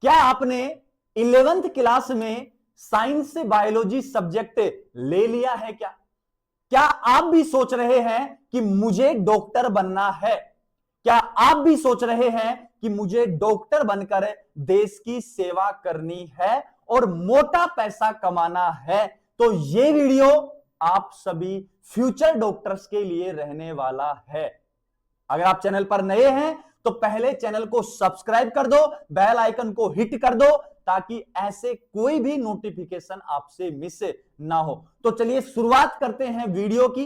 क्या आपने 11th class में साइंस बायोलॉजी सब्जेक्ट ले लिया है? क्या आप भी सोच रहे हैं कि मुझे डॉक्टर बनना है? क्या आप भी सोच रहे हैं कि मुझे डॉक्टर बनकर देश की सेवा करनी है और मोटा पैसा कमाना है? तो ये वीडियो आप सभी फ्यूचर डॉक्टर्स के लिए रहने वाला है। अगर आप चैनल पर नए हैं तो पहले चैनल को सब्सक्राइब कर दो, बेल आइकन को हिट कर दो ताकि ऐसे कोई भी नोटिफिकेशन आपसे मिस ना हो। तो चलिए शुरुआत करते हैं वीडियो की।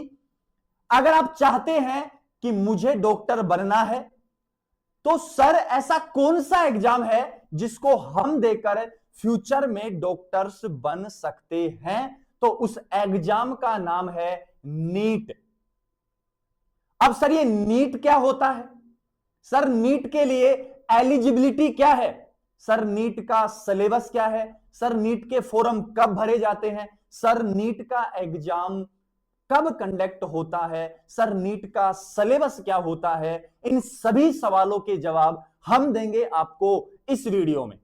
अगर आप चाहते हैं कि मुझे डॉक्टर बनना है तो सर ऐसा कौन सा एग्जाम है जिसको हम देकर फ्यूचर में डॉक्टर्स बन सकते हैं? तो उस एग्जाम का नाम है नीट। अब सर ये नीट क्या होता है? सर नीट के लिए एलिजिबिलिटी क्या है? सर नीट का सिलेबस क्या है? सर नीट के फॉर्म कब भरे जाते हैं? सर नीट का एग्जाम कब कंडक्ट होता है? सर नीट का सिलेबस क्या होता है? इन सभी सवालों के जवाब हम देंगे आपको इस वीडियो में।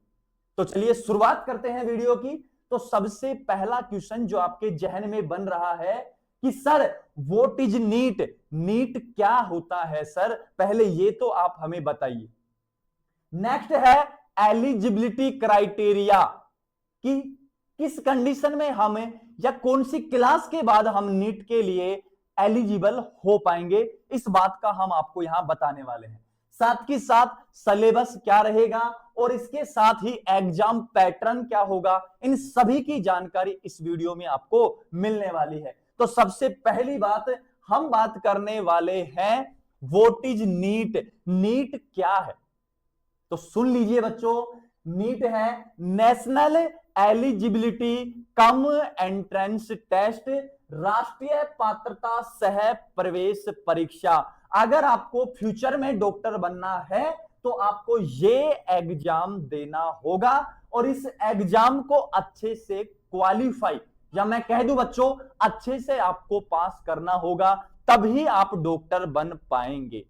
तो चलिए शुरुआत करते हैं वीडियो की। तो सबसे पहला क्वेश्चन जो आपके जहन में बन रहा है कि sir what is NEET? NEET क्या होता है सर? पहले ये तो आप हमें बताइए। नेक्स्ट है एलिजिबिलिटी क्राइटेरिया कि किस कंडीशन में हमें या कौन सी क्लास के बाद हम नीट के लिए एलिजिबल हो पाएंगे, इस बात का हम आपको यहां बताने वाले हैं। साथ ही साथ सिलेबस क्या रहेगा और इसके साथ ही एग्जाम पैटर्न क्या होगा, इन सभी की जानकारी इस वीडियो में आपको मिलने वाली है। तो सबसे पहली बात हम बात करने वाले हैं व्हाट इज नीट। नीट क्या है? तो सुन लीजिए बच्चों, नीट है national eligibility cum entrance test, राष्ट्रीय पात्रता सह प्रवेश परीक्षा। अगर आपको फ्यूचर में डॉक्टर बनना है तो आपको ये एग्जाम देना होगा और इस एग्जाम को अच्छे से क्वालिफाई, या मैं कह दूं बच्चों अच्छे से आपको पास करना होगा, तभी आप डॉक्टर बन पाएंगे।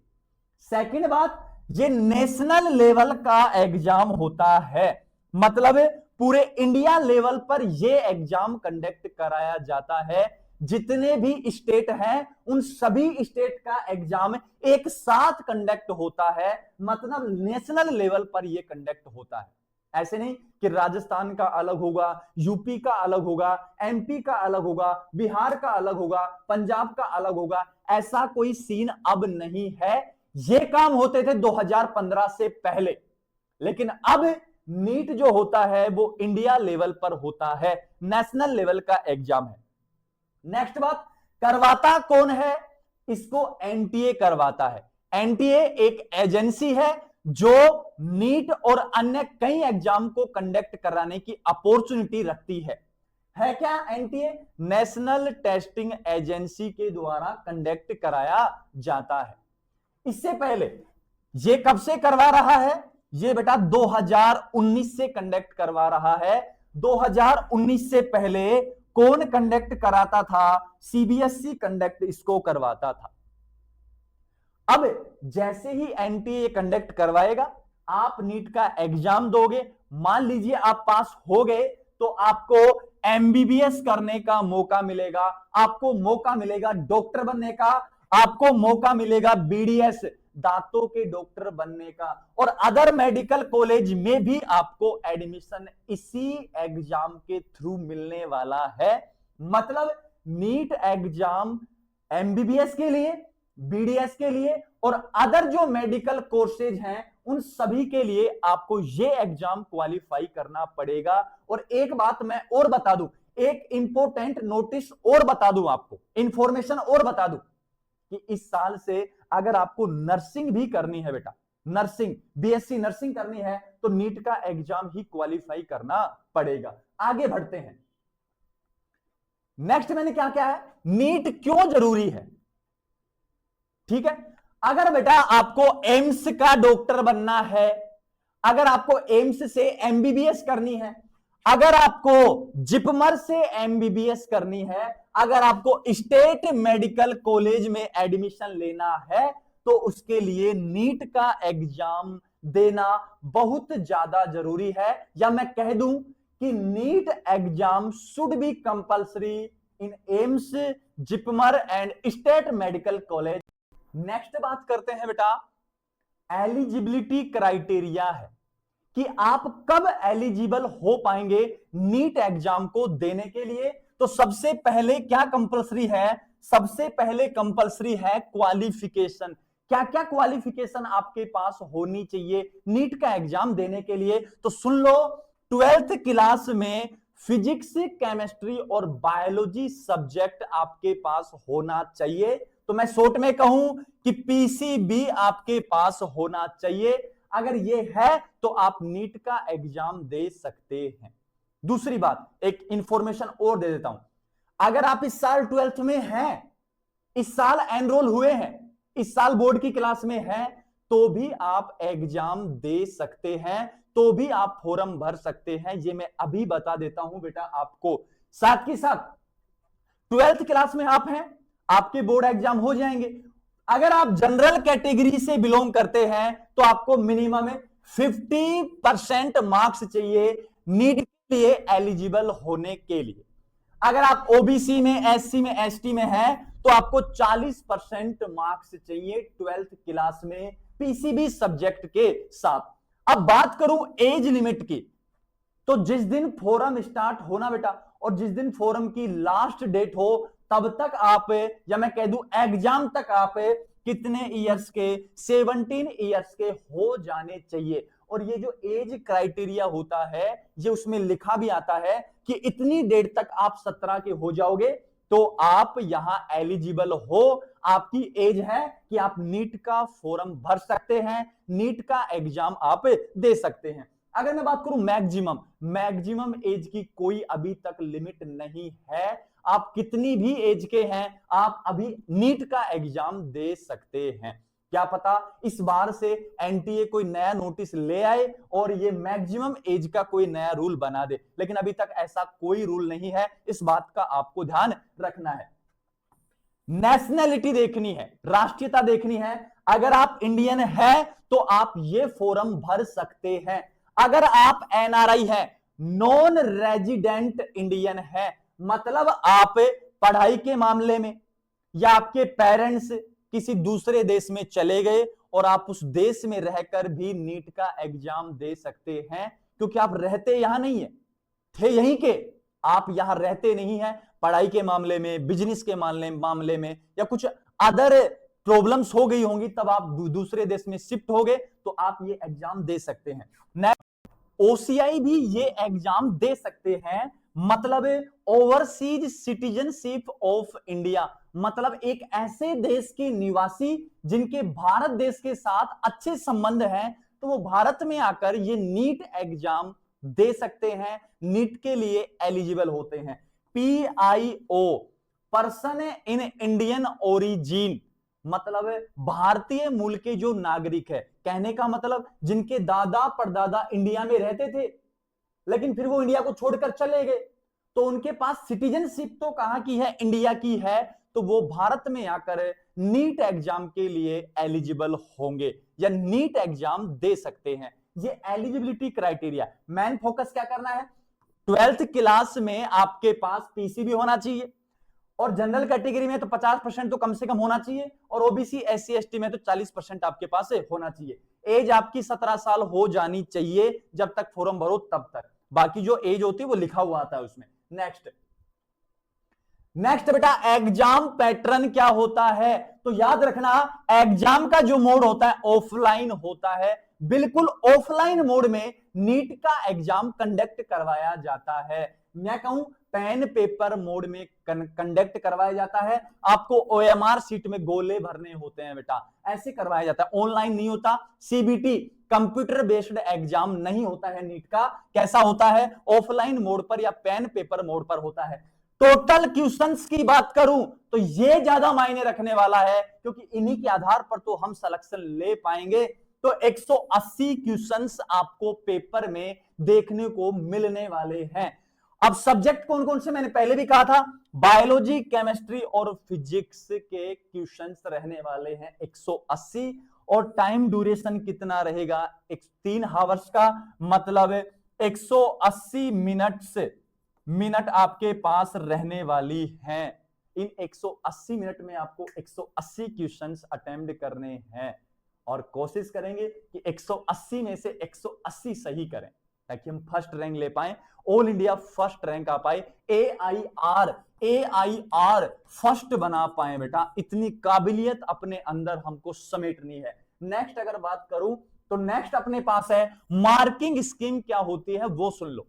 सेकंड बात, ये नेशनल लेवल का एग्जाम होता है, मतलब पूरे इंडिया लेवल पर ये एग्जाम कंडक्ट कराया जाता है। जितने भी स्टेट हैं उन सभी स्टेट का एग्जाम एक साथ कंडक्ट होता है, मतलब नेशनल लेवल पर यह कंडक्ट होता है। ऐसे नहीं कि राजस्थान का अलग होगा, यूपी का अलग होगा, एमपी का अलग होगा, बिहार का अलग होगा, पंजाब का अलग होगा, ऐसा कोई सीन अब नहीं है। ये काम होते थे 2015 से पहले, लेकिन अब नीट जो होता है वो इंडिया लेवल पर होता है, नेशनल लेवल का एग्जाम है। नेक्स्ट बात, करवाता कौन है? इसको एनटीए करवाता है। एनटीए एक एजेंसी है जो नीट और अन्य कई एग्जाम को कंडक्ट कराने की अपॉर्चुनिटी रखती है क्या एनटीए? नेशनल टेस्टिंग एजेंसी के द्वारा कंडक्ट कराया जाता है। इससे पहले ये कब से करवा रहा है? ये बेटा 2019 से कंडक्ट करवा रहा है। 2019 से पहले कौन कंडक्ट कराता था? सीबीएसई कंडक्ट इसको करवाता था। अब जैसे ही एनटीए कंडक्ट करवाएगा, आप नीट का एग्जाम दोगे, मान लीजिए आप पास हो गए तो आपको एमबीबीएस करने का मौका मिलेगा, आपको मौका मिलेगा डॉक्टर बनने का, आपको मौका मिलेगा बीडीएस दांतों के डॉक्टर बनने का, और अदर मेडिकल कॉलेज में भी आपको एडमिशन इसी एग्जाम के थ्रू मिलने वाला है। मतलब नीट एग्जाम एमबीबीएस के लिए, बीडीएस के लिए और अदर जो मेडिकल कोर्सेज हैं उन सभी के लिए आपको ये एग्जाम क्वालिफाई करना पड़ेगा। और एक बात मैं और बता दूं, एक इंपॉर्टेंट नोटिस और बता दूं आपको, इंफॉर्मेशन और बता दूं कि इस साल से अगर आपको नर्सिंग भी करनी है बेटा, नर्सिंग बीएससी नर्सिंग करनी है तो नीट का एग्जाम ही क्वालिफाई करना पड़ेगा। आगे बढ़ते हैं। नेक्स्ट मैंने क्या क्या है, नीट क्यों जरूरी है? ठीक है, अगर बेटा आपको एम्स का डॉक्टर बनना है, अगर आपको एम्स से एमबीबीएस करनी है, अगर आपको जिपमर से एमबीबीएस करनी है, अगर आपको स्टेट मेडिकल कॉलेज में एडमिशन लेना है तो उसके लिए नीट का एग्जाम देना बहुत ज्यादा जरूरी है, या मैं कह दूं कि NEET exam should be compulsory in AIIMS, JIPMER and state medical college. Next बात करते हैं बेटा, एलिजिबिलिटी क्राइटेरिया है कि आप कब एलिजिबल हो पाएंगे नीट एग्जाम को देने के लिए। तो सबसे पहले क्या कंपलसरी है, सबसे पहले कंपलसरी है क्वालिफिकेशन। क्या क्या क्वालिफिकेशन आपके पास होनी चाहिए नीट का एग्जाम देने के लिए, तो सुन लो। 12th क्लास में फिजिक्स, केमिस्ट्री और बायोलॉजी सब्जेक्ट आपके पास होना चाहिए। तो मैं शॉर्ट में कहूं कि पीसीबी आपके पास होना चाहिए। अगर ये है तो आप नीट का एग्जाम दे सकते हैं। दूसरी बात, एक इंफॉर्मेशन और दे देता हूं, अगर आप इस साल 12th में हैं, इस साल एनरोल हुए हैं, इस साल बोर्ड की क्लास में हैं, तो भी आप एग्जाम दे सकते हैं, तो भी आप फॉर्म भर सकते हैं। ये मैं अभी बता देता हूं बेटा आपको। साथ के साथ 12th क्लास में आप हैं, आपके बोर्ड एग्जाम हो जाएंगे। अगर आप जनरल कैटेगरी से बिलोंग करते हैं तो आपको मिनिमम 50% मार्क्स चाहिए नीट के लिए एलिजिबल होने के लिए। अगर आप ओबीसी में, एससी में, एसटी में हैं तो आपको 40% मार्क्स चाहिए 12th क्लास में पीसीबी सब्जेक्ट के साथ। अब बात करूं एज लिमिट की, तो जिस दिन फोरम स्टार्ट होना बेटा और जिस दिन फोरम की लास्ट डेट हो तब तक आप, या मैं कह दूं एग्जाम तक आप कितने ईयर्स के, 17 ईयर्स के हो जाने चाहिए। और ये जो एज क्राइटेरिया होता है ये उसमें लिखा भी आता है कि इतनी डेट तक आप 17 के हो जाओगे तो आप यहां एलिजिबल हो, आपकी एज है कि आप नीट का फॉर्म भर सकते हैं, नीट का एग्जाम आप दे सकते हैं। अगर मैं बात करूं मैक्सिमम एज की कोई अभी तक लिमिट नहीं है। आप कितनी भी एज के हैं आप अभी नीट का एग्जाम दे सकते हैं। क्या पता इस बार से एनटीए कोई नया नोटिस ले आए और ये मैक्सिमम एज का कोई नया रूल बना दे, लेकिन अभी तक ऐसा कोई रूल नहीं है, इस बात का आपको ध्यान रखना है। नेशनैलिटी देखनी है, राष्ट्रीयता देखनी है। अगर आप इंडियन है तो आप ये फॉर्म भर सकते हैं। अगर आप एनआरआई है, नॉन रेजिडेंट इंडियन है, मतलब आप पढ़ाई के मामले में या आपके पेरेंट्स किसी दूसरे देश में चले गए और आप उस देश में रहकर भी नीट का एग्जाम दे सकते हैं, क्योंकि आप रहते यहां नहीं है, थे यहीं के, आप यहां रहते नहीं है, पढ़ाई के मामले में, बिजनेस के मामले में या कुछ अदर प्रॉब्लम्स हो गई होंगी तब आप दूसरे देश में शिफ्ट हो गए तो आप ये एग्जाम दे सकते हैं। ओसीआई भी ये एग्जाम दे सकते हैं, मतलब ओवरसीज सिटीजनशिप ऑफ इंडिया, मतलब एक ऐसे देश के निवासी जिनके भारत देश के साथ अच्छे संबंध हैं तो वो भारत में आकर ये नीट एग्जाम दे सकते हैं, नीट के लिए एलिजिबल होते हैं। PIO, person in Indian origin, मतलब भारतीय मूल के जो नागरिक है, कहने का मतलब जिनके दादा परदादा इंडिया में रहते थे लेकिन फिर वो इंडिया को छोड़कर चले गए तो उनके पास सिटीजनशिप तो कहां की है, इंडिया की है, तो वो भारत में आकर नीट एग्जाम के लिए एलिजिबल होंगे या नीट एग्जाम दे सकते हैं। ये एलिजिबिलिटी क्राइटेरिया। मेन फोकस क्या करना है, 12th क्लास में आपके पास पीसीबी होना चाहिए और जनरल कैटेगरी में तो 50% तो कम से कम होना चाहिए और ओबीसी, एससी, एसटी में तो 40% आपके पास होना चाहिए। एज आपकी 17 साल हो जानी चाहिए जब तक फॉर्म भरो तब तक, बाकी जो एज होती है वो लिखा हुआ आता है उसमें। नेक्स्ट बेटा, एग्जाम पैटर्न क्या होता है, तो याद रखना एग्जाम का जो मोड होता है ऑफलाइन होता है, बिल्कुल ऑफलाइन मोड में नीट का एग्जाम कंडक्ट करवाया जाता है। मैं कहूं पेन पेपर मोड में कंडक्ट करवाया जाता है। आपको ओएमआर सीट में गोले भरने होते हैं बेटा, ऐसे करवाया जाता है, ऑनलाइन नहीं होता। सीबीटी कंप्यूटर बेस्ड एग्जाम नहीं होता है नीट का, कैसा होता है, ऑफलाइन मोड पर या पेन पेपर मोड पर होता है। टोटल क्वेश्चंस की बात करूं तो ये ज्यादा मायने रखने वाला है क्योंकि इन्हीं के आधार पर तो हम सिलेक्शन ले पाएंगे। तो 180 क्वेश्चंस आपको पेपर में देखने को मिलने वाले हैं। अब सब्जेक्ट कौन कौन से, मैंने पहले भी कहा था, बायोलॉजी, केमिस्ट्री और फिजिक्स के क्वेश्चंस रहने वाले हैं 180, और टाइम ड्यूरेशन कितना रहेगा, 3 हावर्स का मतलब 180 मिनट आपके पास रहने वाली हैं। इन 180 मिनट में आपको 180 क्वेश्चंस अटेम्प्ट करने हैं और कोशिश करेंगे कि 180 में से 180 सही करें ताकि हम फर्स्ट रैंक ले पाए, ऑल इंडिया फर्स्ट रैंक आ पाए, एआईआर फर्स्ट बना पाए। बेटा इतनी काबिलियत अपने अंदर हमको समेटनी है। नेक्स्ट अगर बात करूं तो नेक्स्ट अपने पास है मार्किंग स्कीम क्या होती है वो सुन लो।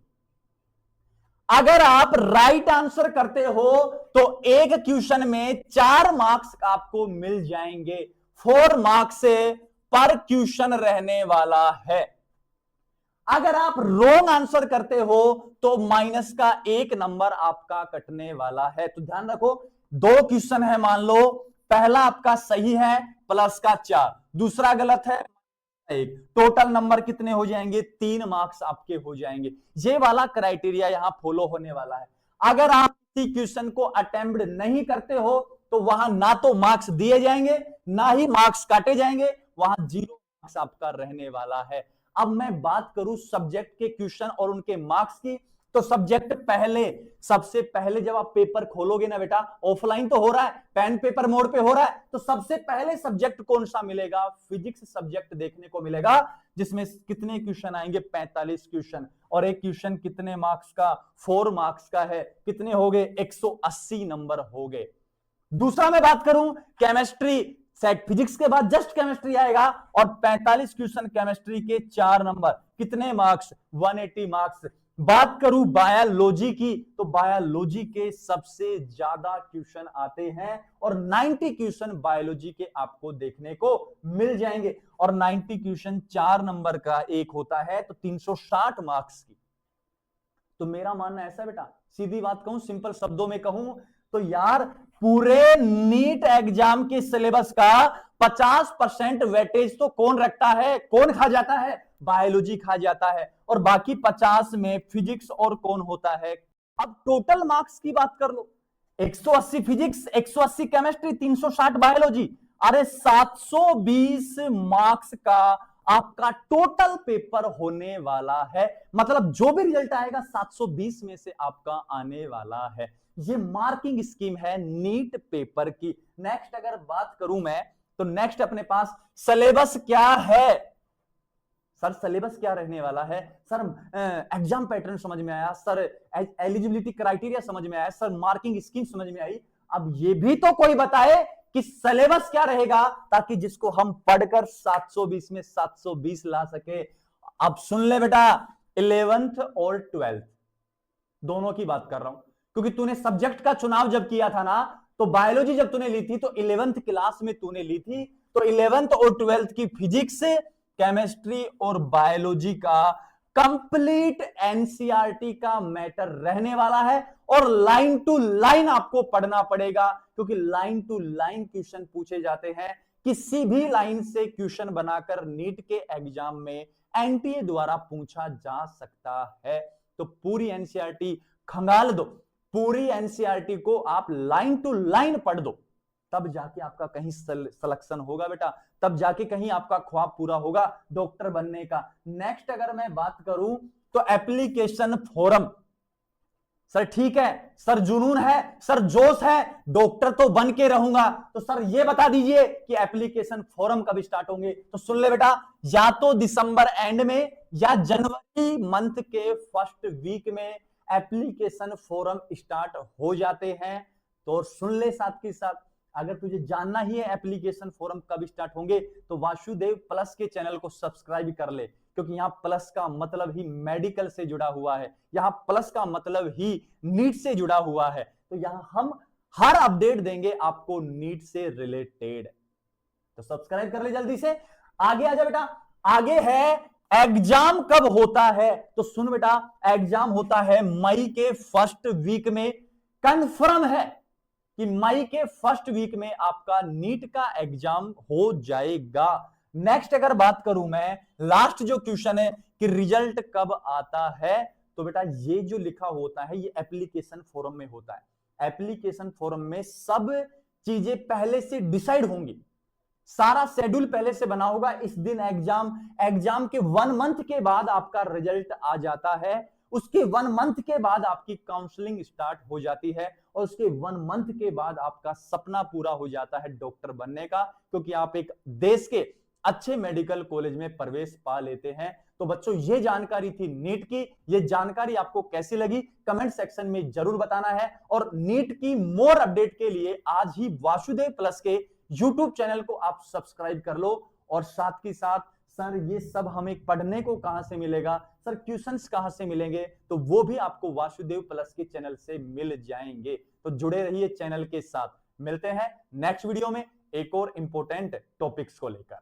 अगर आप राइट आंसर करते हो तो एक क्वेश्चन में 4 मार्क्स आपको मिल जाएंगे, 4 मार्क्स से पर क्वेश्चन रहने वाला है। अगर आप रॉन्ग आंसर करते हो तो माइनस का 1 नंबर आपका कटने वाला है। तो ध्यान रखो, 2 क्वेश्चन है मान लो, पहला आपका सही है प्लस का 4, दूसरा गलत है 1, टोटल नंबर कितने हो जाएंगे, 3 मार्क्स आपके हो जाएंगे। ये वाला क्राइटेरिया यहां फॉलो होने वाला है। अगर आप किसी क्वेश्चन को अटेम्प्ट नहीं करते हो तो वहां ना तो मार्क्स दिए जाएंगे ना ही मार्क्स काटे जाएंगे, वहां 0 मार्क्स आपका रहने वाला है। अब मैं बात करूं सब्जेक्ट के क्वेश्चन और उनके मार्क्स की, तो सब्जेक्ट सबसे पहले जब आप पेपर खोलोगे ना बेटा, ऑफलाइन तो हो रहा है, पेन पेपर मोड पे हो रहा है, तो सबसे पहले सब्जेक्ट कौन सा मिलेगा, फिजिक्स सब्जेक्ट देखने को मिलेगा, जिसमें कितने क्वेश्चन आएंगे, 45 क्वेश्चन, और एक क्वेश्चन कितने मार्क्स का, 4 मार्क्स का है, कितने हो गए, 180 नंबर हो गए। दूसरा मैं बात करूं केमिस्ट्री, सेट फिजिक्स के बाद जस्ट केमिस्ट्री आएगा और 45 क्वेश्चन केमिस्ट्री के, 4 नंबर, कितने मार्क्स, 180 मार्क्स। बात करूं बायोलॉजी की, तो बायोलॉजी के सबसे ज्यादा क्वेश्चन आते हैं और 90 क्वेश्चन बायोलॉजी के आपको देखने को मिल जाएंगे, और 90 क्वेश्चन 4 नंबर का एक होता है, तो 360 मार्क्स की। तो मेरा मानना ऐसा बेटा, सीधी बात कहूं, सिंपल शब्दों में कहूं तो यार, पूरे नीट एग्जाम के सिलेबस का 50% वेटेज तो कौन रखता है, कौन खा जाता है, बायोलॉजी खा जाता है, और बाकी 50 में फिजिक्स और कौन होता है। अब टोटल मार्क्स की बात कर लो, 180 फिजिक्स, 180 केमिस्ट्री, 360 बायोलॉजी, अरे 720 मार्क्स का आपका टोटल पेपर होने वाला है। मतलब जो भी रिजल्ट आएगा 720 में से आपका आने वाला है। ये मार्किंग स्कीम है नीट पेपर की। नेक्स्ट अगर बात करूं मैं, तो नेक्स्ट अपने पास सिलेबस क्या है। सर सिलेबस क्या रहने वाला है, सर एग्जाम पैटर्न समझ में आया, सर एलिजिबिलिटी क्राइटेरिया समझ में आया, सर मार्किंग स्कीम समझ में आई। अब ये भी तो कोई बताए कि सिलेबस क्या रहेगा, ताकि जिसको हम पढ़कर 720 में 720 ला सके। अब सुन ले बेटा, 11th और 12th दोनों की बात कर रहा हूं, क्योंकि तूने सब्जेक्ट का चुनाव जब किया था ना, तो बायोलॉजी जब तूने ली थी तो 11th क्लास में तूने ली थी, तो 11th और 12th की फिजिक्स, केमिस्ट्री और बायोलॉजी का कंप्लीट एनसीईआरटी का मैटर रहने वाला है, और लाइन टू लाइन आपको पढ़ना पड़ेगा, क्योंकि लाइन टू लाइन क्वेश्चन पूछे जाते हैं। किसी भी लाइन से क्वेश्चन बनाकर नीट के एग्जाम में एनटीए द्वारा पूछा जा सकता है। तो पूरी एनसीईआरटी खंगाल दो, पूरी एनसीईआरटी को आप लाइन टू लाइन पढ़ दो, तब जाके आपका कहीं सिलेक्शन होगा बेटा, तब जाके कहीं आपका ख्वाब पूरा होगा डॉक्टर बनने का। नेक्स्ट अगर मैं बात करूं तो एप्लीकेशन फॉर्म, सर ठीक है, सर जुनून है, सर जोश है, डॉक्टर तो बन के रहूंगा, तो सर ये बता दीजिए कि एप्लीकेशन फॉर्म कब स्टार्ट होंगे। तो सुन ले बेटा, या तो दिसंबर एंड में या जनवरी मंथ के फर्स्ट वीक में एप्लीकेशन फॉर्म स्टार्ट हो जाते हैं। तो सुन ले साथ के साथ, अगर तुझे जानना ही है एप्लीकेशन फॉर्म कब स्टार्ट होंगे, तो वासुदेव प्लस के चैनल को सब्सक्राइब कर ले, क्योंकि यहां प्लस का मतलब ही मेडिकल से जुड़ा हुआ है, यहां प्लस का मतलब ही नीट से जुड़ा हुआ है। तो यहां हम हर अपडेट देंगे आपको नीट से रिलेटेड, तो सब्सक्राइब कर ले जल्दी से। आगे आजा बेटा, आगे है एग्जाम कब होता है। तो सुन बेटा, एग्जाम होता है मई के फर्स्ट वीक में। कंफर्म है कि मई के फर्स्ट वीक में आपका नीट का एग्जाम हो जाएगा। नेक्स्ट अगर बात करूं मैं, लास्ट जो क्वेश्चन है कि रिजल्ट कब आता है, तो बेटा ये जो लिखा होता है ये एप्लीकेशन फॉर्म में होता है। एप्लीकेशन फॉर्म में सब चीजें पहले से डिसाइड होंगी, सारा शेड्यूल पहले से बना होगा, इस दिन एग्जाम के 1 मंथ के बाद आपका रिजल्ट आ जाता है, उसके 1 मंथ के बाद आपकी काउंसलिंग स्टार्ट हो जाती है और उसके 1 मंथ के बाद आपका सपना पूरा हो जाता है डॉक्टर बनने का, क्योंकि आप एक देश के अच्छे मेडिकल कॉलेज में प्रवेश पा लेते हैं। तो बच्चों, ये जानकारी थी नीट की। ये जानकारी आपको कैसी लगी कमेंट सेक्शन में जरूर बताना है, और नीट की मोर अपडेट के लिए आज ही वासुदेव प्लस के यूट्यूब चैनल को आप सब्सक्राइब कर लो। और साथ ही साथ, सर ये सब हमें पढ़ने को कहां से मिलेगा, सर क्वेश्चंस कहां से मिलेंगे, तो वो भी आपको वासुदेव प्लस के चैनल से मिल जाएंगे। तो जुड़े रहिए चैनल के साथ। मिलते हैं नेक्स्ट वीडियो में एक और इंपॉर्टेंट टॉपिक्स को लेकर।